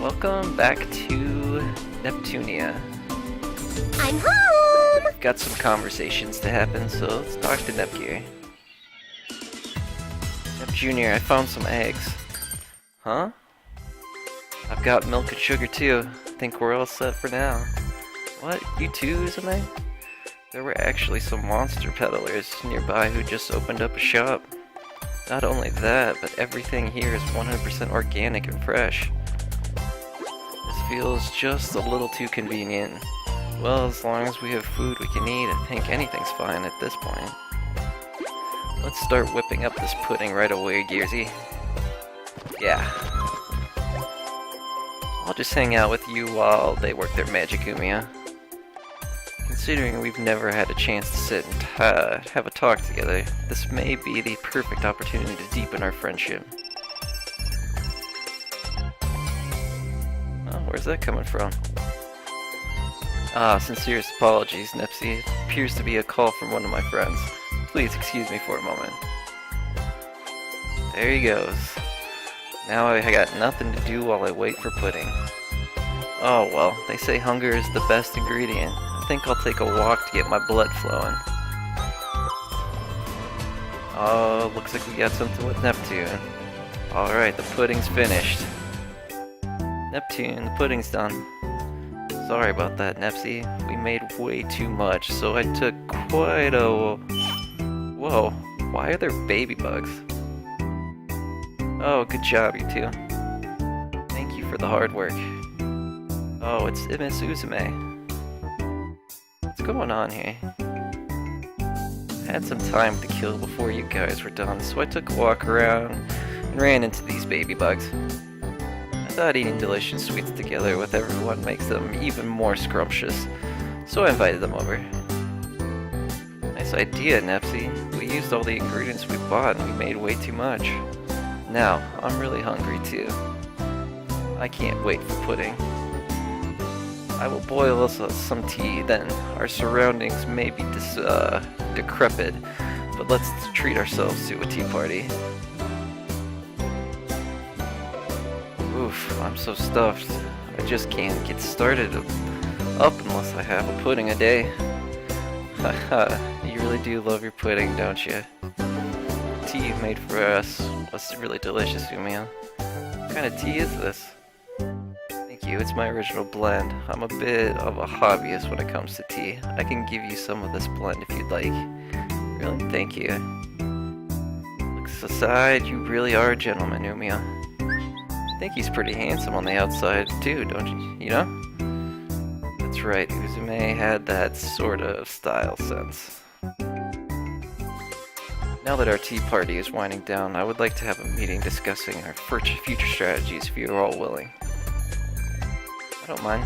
Welcome back to Neptunia. I'm home! Got some conversations to happen, so let's talk to Nepgear. Nep Jr., I found some eggs. Huh? I've got milk and sugar too. Think we're all set for now. What? You too, Uzume? There were actually some monster peddlers nearby who just opened up a shop. Not only that, but everything here is 100% organic and fresh. This feels just a little too convenient. Well, as long as we have food we can eat, I think anything's fine at this point. Let's start whipping up this pudding right away, Gearsy. Yeah. I'll just hang out with you while they work their magic, Umiya. Considering we've never had a chance to sit and have a talk together, this may be the perfect opportunity to deepen our friendship. Oh, where's that coming from? Ah, sincerest apologies, Nepsy. It appears to be a call from one of my friends. Please excuse me for a moment. There he goes. Now I got nothing to do while I wait for pudding. Oh well, they say hunger is the best ingredient. I think I'll take a walk to get my blood flowing. Oh, looks like we got something with Neptune. Alright, the pudding's finished. Neptune, the pudding's done. Sorry about that, Nepsy. We made way too much, so I took quite a... Whoa, why are there baby bugs? Oh, good job, you two. Thank you for the hard work. Oh, it's Miss Uzume. What's going on here? I had some time to kill before you guys were done, so I took a walk around and ran into these baby bugs. I thought eating delicious sweets together with everyone makes them even more scrumptious, so I invited them over. Nice idea, Nepsy. We used all the ingredients we bought and we made way too much. Now, I'm really hungry too. I can't wait for pudding. I will boil us some tea, then. Our surroundings may be decrepit, but let's treat ourselves to a tea party. Oof, I'm so stuffed. I just can't get started up unless I have a pudding a day. Haha, you really do love your pudding, don't you? The tea you made for us was really delicious, Umiya. What kind of tea is this? Thank you, it's my original blend. I'm a bit of a hobbyist when it comes to tea. I can give you some of this blend if you'd like. Really, thank you. Looks aside, you really are a gentleman, Umiya. I think he's pretty handsome on the outside too, don't you? You know? That's right, Uzume had that sort of style sense. Now that our tea party is winding down, I would like to have a meeting discussing our future strategies if you are all willing. I don't mind.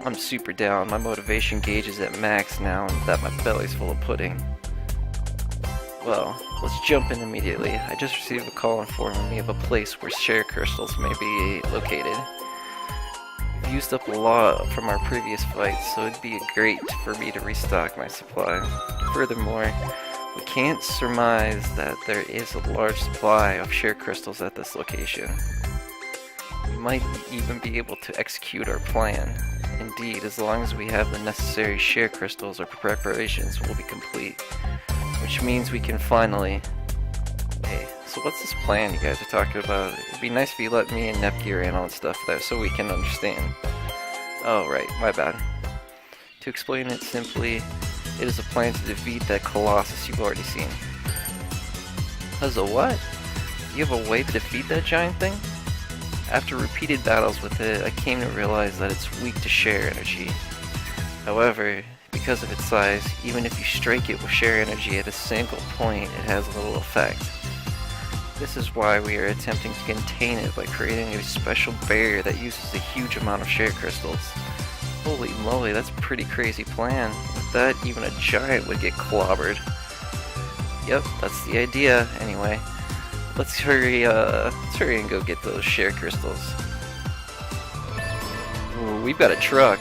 I'm super down. My motivation gauge is at max now and that my belly's full of pudding. Well, let's jump in immediately. I just received a call informing me of a place where share crystals may be located. We've used up a lot from our previous fights, so it'd be great for me to restock my supply. Furthermore, we can't surmise that there is a large supply of share crystals at this location. We might even be able to execute our plan. Indeed, as long as we have the necessary share crystals, our preparations will be complete. Which means we can finally... Hey, so what's this plan you guys are talking about? It'd be nice if you let me and Nepgear in on stuff there so we can understand. Oh, right, my bad. To explain it simply, it is a plan to defeat that Colossus you've already seen. As a what? You have a way to defeat that giant thing? After repeated battles with it, I came to realize that it's weak to share energy. However, because of its size, even if you strike it with share energy at a single point, it has little effect. This is why we are attempting to contain it by creating a special barrier that uses a huge amount of share crystals. Holy moly, that's a pretty crazy plan. With that, even a giant would get clobbered. Yep, that's the idea, anyway. Let's hurry and go get those share crystals. Ooh, we've got a truck.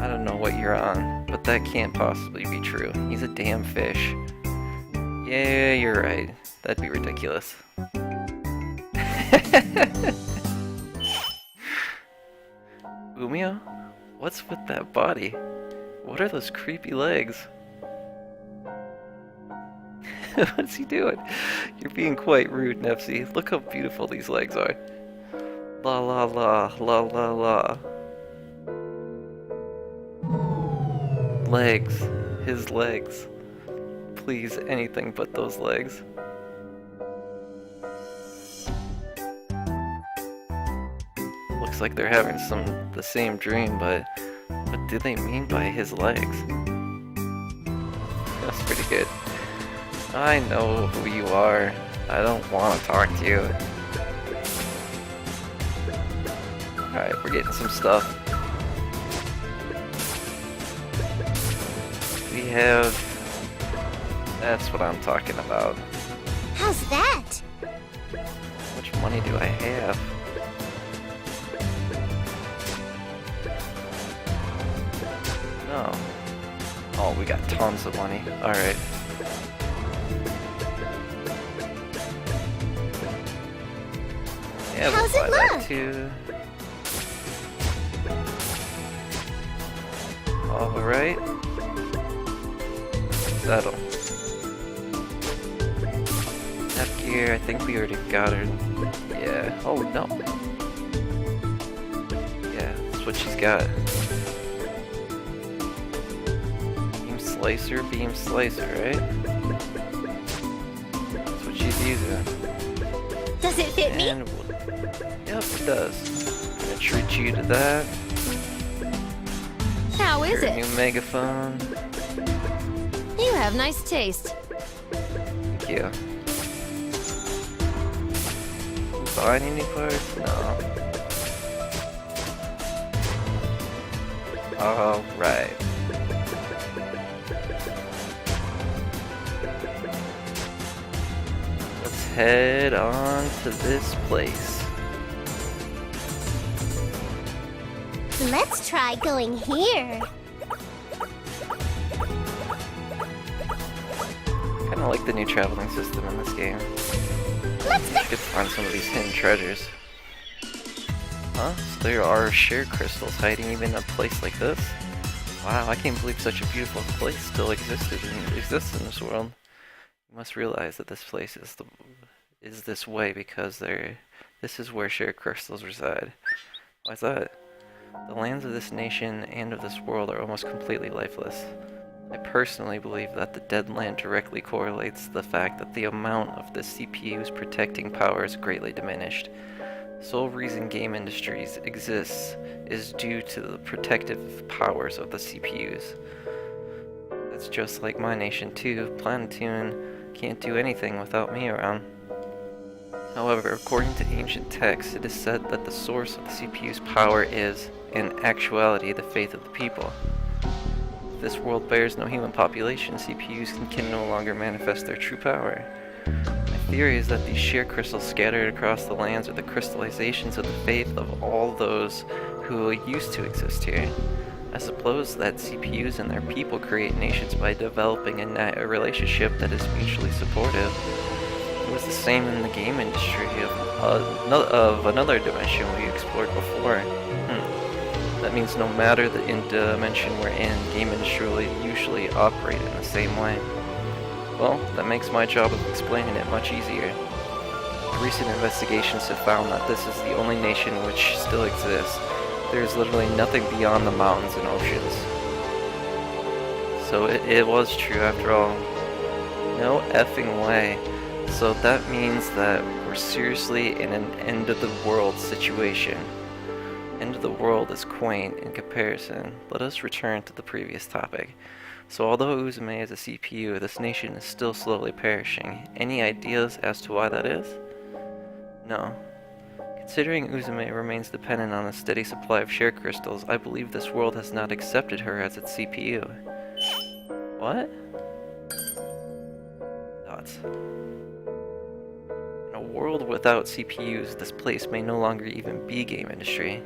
I don't know what you're on, but that can't possibly be true. He's a damn fish. Yeah, you're right. That'd be ridiculous. Umio? What's with that body? What are those creepy legs? What's he doing? You're being quite rude, Nepsi. Look how beautiful these legs are. La la la, la la la. Legs. His legs. Please, anything but those legs. Looks like they're having the same dream, but what do they mean by his legs? That's pretty good. I know who you are. I don't want to talk to you. Alright, we're getting some stuff. We have... That's what I'm talking about. How's that? How much money do I have? No. Oh, we got tons of money. Alright. Yeah, How's we'll it buy that look? too. Alright. Settle. Gear, I think we already got her. Yeah. Oh no. Yeah, that's what she's got. Beam slicer, right? That's what she's using. Does it fit me? And yep, it does. I'm gonna treat you to that. How is Your it? new megaphone. You have nice taste. Thank you. Buying any parts? No. Alright. Let's head on to this place. Let's try going here. Kinda like the new traveling system in this game. Let's go. Could find some of these hidden treasures. Huh? So there are share crystals hiding even in a place like this? Wow, I can't believe such a beautiful place still exists in this world. You must realize that this place is this way because this is where share crystals reside. Why's that? The lands of this nation and of this world are almost completely lifeless. I personally believe that the dead land directly correlates to the fact that the amount of the CPU's protecting power is greatly diminished. The sole reason game industries exists is due to the protective powers of the CPUs. That's just like my nation too. Planetoon can't do anything without me around. However, according to ancient texts, it is said that the source of the CPU's power is, in actuality, the faith of the people. If this world bears no human population, CPUs can no longer manifest their true power. My theory is that these share crystals scattered across the lands are the crystallizations of the faith of all those who used to exist here. I suppose that CPUs and their people create nations by developing a relationship that is mutually supportive. It was the same in the game industry of another dimension we explored before. That means no matter the dimension we're in, game industry will usually operate in the same way. Well, that makes my job of explaining it much easier. Recent investigations have found that this is the only nation which still exists. There is literally nothing beyond the mountains and oceans. So it was true after all. No effing way. So that means that we're seriously in an end of the world situation. End of the world is quaint in comparison. Let us return to the previous topic. So although Uzume is a CPU, this nation is still slowly perishing. Any ideas as to why that is? No. Considering Uzume remains dependent on a steady supply of share crystals, I believe this world has not accepted her as its CPU. What? Thoughts. In a world without CPUs, this place may no longer even be game industry.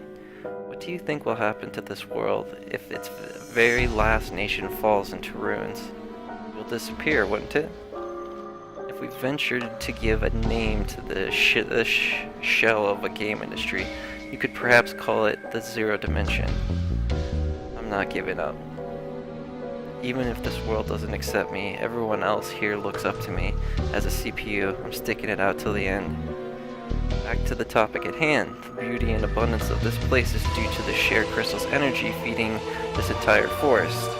What do you think will happen to this world if its very last nation falls into ruins? It will disappear, wouldn't it? If we ventured to give a name to the shell of a game industry, you could perhaps call it the Zero Dimension. I'm not giving up. Even if this world doesn't accept me, everyone else here looks up to me. As a CPU, I'm sticking it out till the end. Back to the topic at hand. The beauty and abundance of this place is due to the shared crystal's energy feeding this entire forest.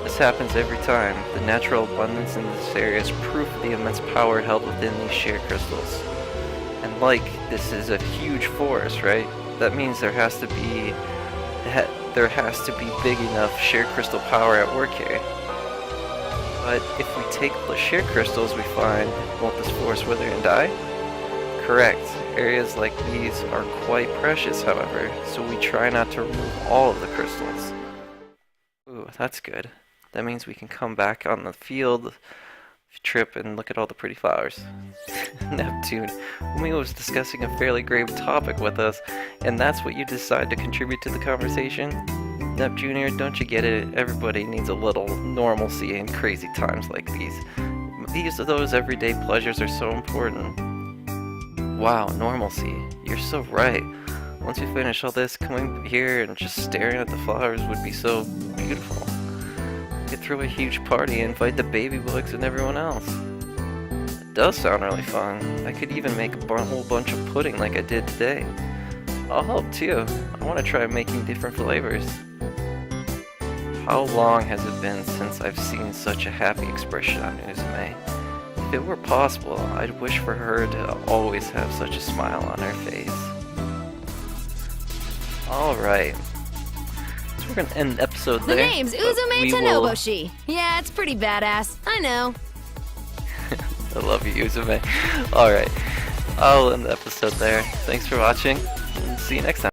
This happens every time. The natural abundance in this area is proof of the immense power held within these shared crystals. And like, this is a huge forest, right? That means there has to be big enough shared crystal power at work here. But if we take the shared crystals we find, won't this forest wither and die? Correct. Areas like these are quite precious, however, so we try not to remove all of the crystals. Ooh, that's good. That means we can come back on the field trip and look at all the pretty flowers. Neptune, Umi was discussing a fairly grave topic with us, and that's what you decide to contribute to the conversation? Nep Jr., don't you get it? Everybody needs a little normalcy in crazy times like these. Those everyday pleasures are so important. Wow, normalcy. You're so right. Once we finish all this, coming here and just staring at the flowers would be so beautiful. We could throw a huge party and invite the baby bugs and everyone else. It does sound really fun. I could even make a whole bunch of pudding like I did today. I'll help too. I want to try making different flavors. How long has it been since I've seen such a happy expression on Uzume? If it were possible, I'd wish for her to always have such a smile on her face. Alright. So we're gonna end the episode there. The name's Uzume Tanoboshi. Yeah, it's pretty badass. I know. I love you, Uzume. Alright. I'll end the episode there. Thanks for watching, and see you next time.